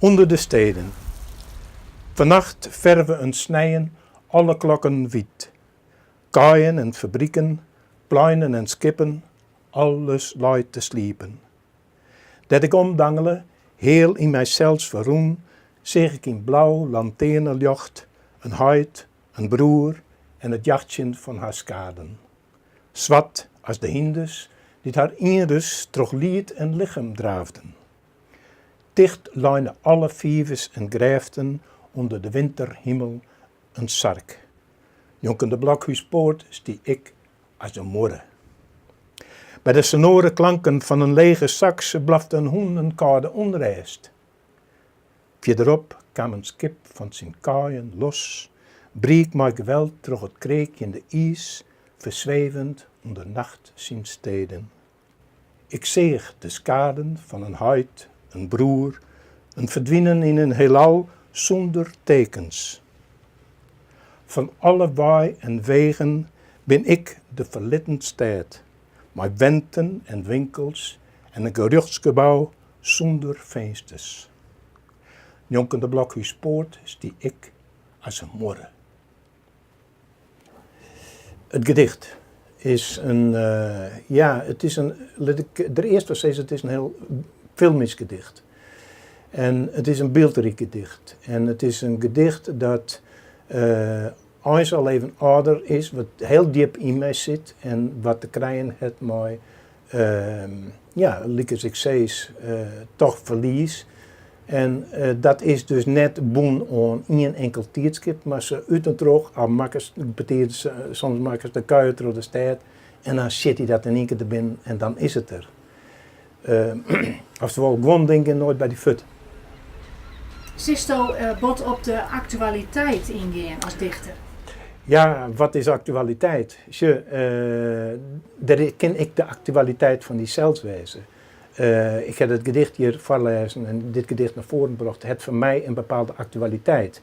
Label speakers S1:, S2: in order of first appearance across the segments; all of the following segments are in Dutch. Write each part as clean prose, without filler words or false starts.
S1: Onder de steden. Vannacht verven en snijden alle klokken wit. Kaaien en fabrieken, pleinen en skippen, alles luid te sliepen. Dat ik omdangele, heel in mijzelf verroen, zeg ik in blauw lanternenjocht, een huid, een broer en het jachtje van haar skaden. Zwart als de hinders, die haar inrus troch lied en lichaam draafden. Dicht lijnen alle vivers en grijften onder de winterhemel een sark. Jonken de blokhuispoort stie ik als een morre. Bij de sonore klanken van een lege sax blafte een hoen een koude onrijst. Verderop kwam een skip van zijn kaaien los, briek maar geweld troch het kreekje in de ijs, verzwevend onder nacht zijn steden. Ik zeeg de skaden van een huid, een broer, een verdwijnen in een heelal zonder tekens. Van alle waai en wegen ben ik de verlitten stad, maar wenten en winkels en een geruchtsgebouw zonder vensters. Jonken de blokhuispoort stie ik als een morre. Het gedicht is laat ik er eerst wel zeggen, het is een heel filmisch gedicht. En het is een beeldrijk gedicht. En het is een gedicht dat eens al even ouder is, wat heel diep in mij zit en wat te krijgen het mij, like ik zei, toch verlies. En dat is dus net boen aan één enkel tijdskip, maar ze uit en terug, soms maken ze de kuier door de stad en dan zit hij dat in één keer te binnen en dan is het er. Oftewel, gewoon denken nooit bij die fut.
S2: Zisto bot op de actualiteit ingaan als dichter?
S1: Ja, wat is actualiteit? Daar ken ik de actualiteit van die zelfwezen. Ik heb het gedicht hier voorlezen en dit gedicht naar voren gebracht. Het voor mij een bepaalde actualiteit.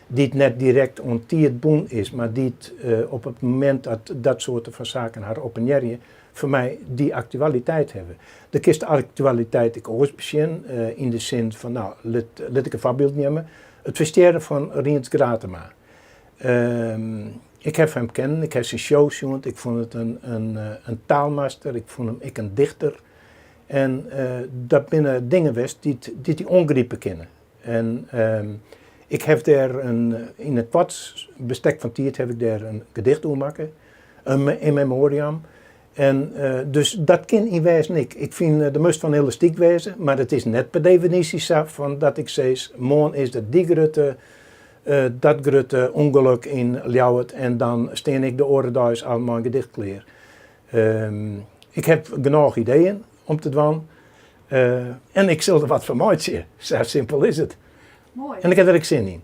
S1: Die het net direct ontierd boen is, maar die het op het moment dat dat soort van zaken haar opiniëren, voor mij die actualiteit hebben. De kist actualiteit ik oorsbeschen in de zin van, nou, laat ik een voorbeeld nemen. Het versteren van Riens Gratema. Ik heb hem kennen, ik heb zijn shows gezien, ik vond het een taalmaster, ik vond hem een dichter. En dat binnen dingen was die ongriepen kennen. En ik heb daar in het bestek van Tiert heb ik daar een gedicht doen maken, een in memoriam. En dus dat ken in wijs niet. Ik vind de must van elastiek wezen, maar het is net per definitie zo van dat ik zeg, morgen is dat grote ongeluk in Ljouwert en dan steen ik de oren thuis aan mijn gedichtkleer. Ik heb genoeg ideeën om te doen en ik zal er wat van uitzien. Zo simpel is het.
S2: Mooi.
S1: En ik heb er ook zin in.